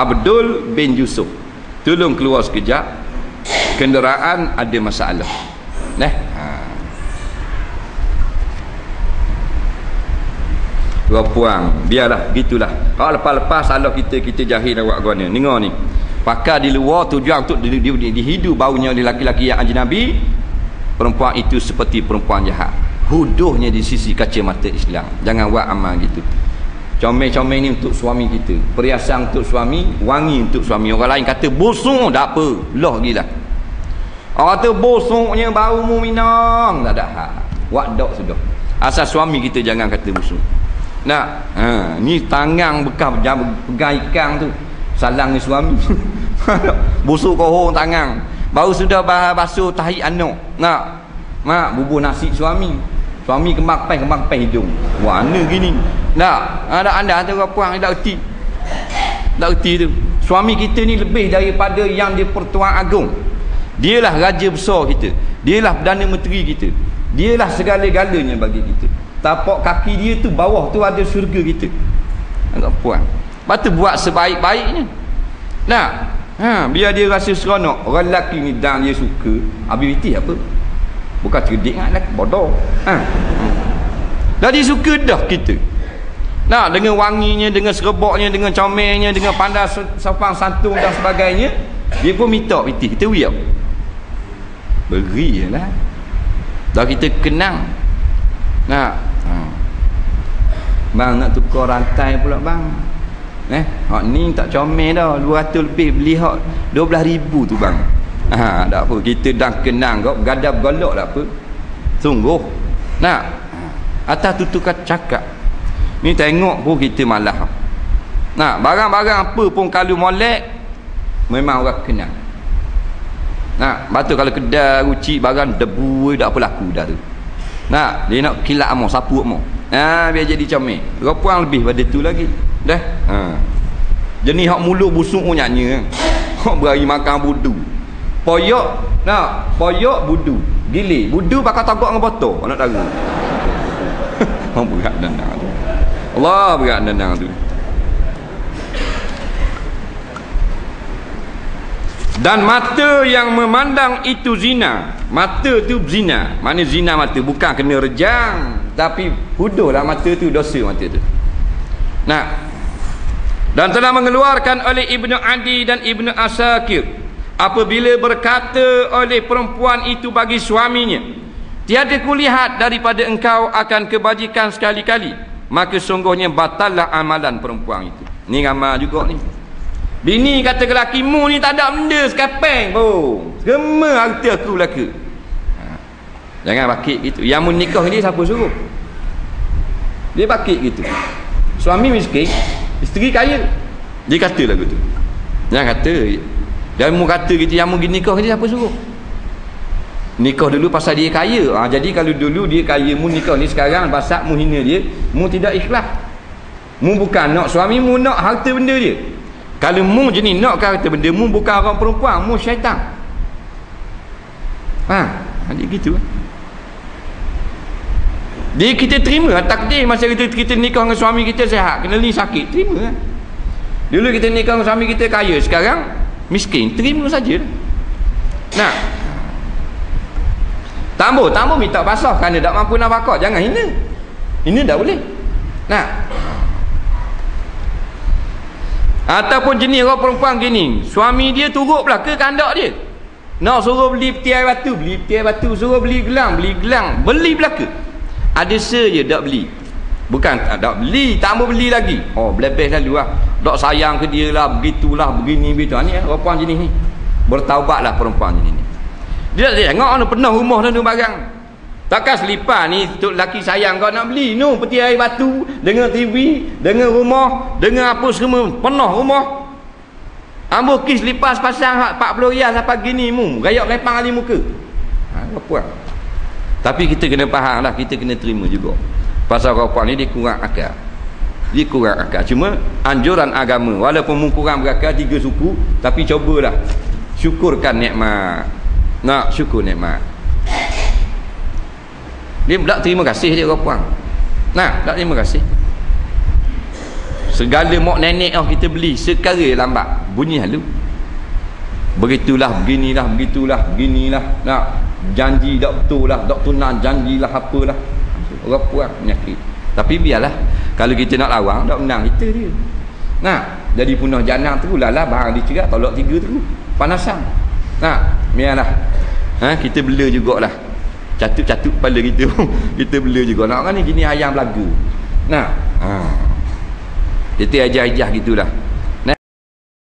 Abdul bin Yusuf, tolong keluar sekejap, kenderaan ada masalah. Dua puang, biarlah gitulah. Kalau lepas-lepas salah kita jahil awak guna. Dengar ni. Pakar di luar tujuan untuk dihidu baunya oleh laki-laki yang ajnabi, perempuan itu seperti perempuan jahat. Huduhnya di sisi kacamata Islam. Jangan buat amal gitu. Comel-comel ni untuk suami kita, perhiasan untuk suami, wangi untuk suami. Orang lain kata busuk, tak apa, loh gila. Orang kata busuknya bau mu minang, tak ada hak. Wadak sudah. Asal suami kita jangan kata busuk. Nak, ni tangan bekas pegang ikan tu, salang ni suami. Busuk kohong tangan. Baru sudah basuh tahi anak. Nak, mak bubuh nasi suami. Suami kembang pai hidung. Mana gini? Tak, ada anda tu puang tak erti. Tak erti tu. Suami kita ni lebih daripada yang di Pertuan Agong. Dialah raja besar kita. Dialah Perdana Menteri kita. Dialah segala-galanya bagi kita. Tapak kaki dia tu, bawah tu ada syurga kita. Agak puan. Lepas tu buat sebaik-baiknya. Nah, biar dia rasa seronok. Orang lelaki ni dan dia suka. Ability apa? Bukan cerdik kan lelaki, bodoh. Dah dia suka dah kita. Nah, dengan wanginya, dengan sereboknya, dengan comelnya, dengan pandai sopan santun dan sebagainya, dia pun minta piti. Kita wiyap. Beri je lah. Dah kita kenang. Nah, bang nak tukar rantai pula bang. Hak ni tak comel dah, 200 lebih, beli hak 12,000 tu bang. Tak apa, kita dah kenang kau, gadap golok tak apa. Sungguh. Nah, atas tutukan cakap. Ni tengok pun kita malah. Nah, barang-barang apa pun kalau molek memang orang kenal. Nah, batu kalau kedai ruci barang debu tak apa laku dah tu. Nah, dia nak kilat amor, sapu amor. Biar jadi comel. Rupuang lebih pada tu lagi. Dah. Jenis hak mulut busuk pun nyanyi. Hak berari makan budu. Poyok, nak poyok budu. Gili, budu bakal tagok dengan botol. Nak tahu. Berat dandang tu. Allah berat dandang tu. Dan mata yang memandang itu zina. Mata tu zina. Mana zina mata? Bukan kena rejang, tapi huduhlah mata tu, dosa mata tu. Nah, dan telah mengeluarkan oleh Ibnu Adi dan Ibnu Asakir, apabila berkata oleh perempuan itu bagi suaminya, tiada kulihat daripada engkau akan kebajikan sekali-kali, maka sungguhnya batallah amalan perempuan itu. Ni ramai juga ni. Bini kata ke lakimu ni tak ada benda sekapeng pun. Semua harta aku belaka. Jangan bakit gitu. Yang mau nikah dia siapa suruh? Dia bakit gitu. Suami miskin, isteri kaya. Dia kata lagu tu. Jangan kata. Dia mau kata gitu, yang mau nikah dia siapa suruh? Nikah dulu pasal dia kaya. Jadi kalau dulu dia kaya, mu nikah ni sekarang pasal mu hina dia, mu tidak ikhlas. Mu bukan nak suami, mu nak harta benda dia. Kalau mu jenis nak harta benda, mu bukan orang perempuan, mu syaitan. Jadi gitu. Dia kita terima takdir masa kita nikah dengan suami kita sihat, kena ni sakit, terima. Dulu kita nikah dengan suami kita kaya, sekarang miskin, terima saja. Nah, tambah minta basah kerana tak mampu nafkah, jangan hina. Hina tak boleh. Nah, ataupun jenis orang perempuan gini, suami dia turut pula ke kandak dia, nak suruh beli peti batu, suruh beli gelang, beli belaka. Ada saja tak beli. Bukan tak beli, tak mau beli lagi. Belebeh lalu lah. Tak sayang ke dia lah, begitulah, begini begitu. Ni perempuan jenis ni. Bertaubatlah perempuan jenis ni. Dia tak tengok ana penuh rumah tu barang. Takkan selipar ni untuk laki sayang kau nak beli. No, peti air batu, dengan TV, dengan rumah, dengan apa semua, penuh rumah. Ambo kis lipas pasang hak 40 riyal sampai gini mu. Gayak lepang ali muka. Apa? Tapi kita kena faham lah, kita kena terima juga. Pasal perempuan ni dia kurang akal. Dia kurang akal. Cuma anjuran agama, walaupun mu kurang berakal 3 suku, tapi cubalah syukurkan nikmat. Nak syukur nikmat. Dia tak terima kasih dia perempuan. Tak terima kasih. segala mak nenek kita beli sekarang lambat bunyi halu. Begitulah beginilah nak janji tak betul lah, tak tunang janjilah apalah. Orang puang penyakit. Tapi biarlah, kalau kita nak lawan tak menang kita dia. Nah, jadi punah janang tu lah barang dicerak tolak 3 tu. Panasan. Nah, biarlah. Kita bela jugalah. Catut-catut kepala kita. Kita bela juga. Nak kan ni gini ayam lagu. Nah, kita ajar-ajar gitulah.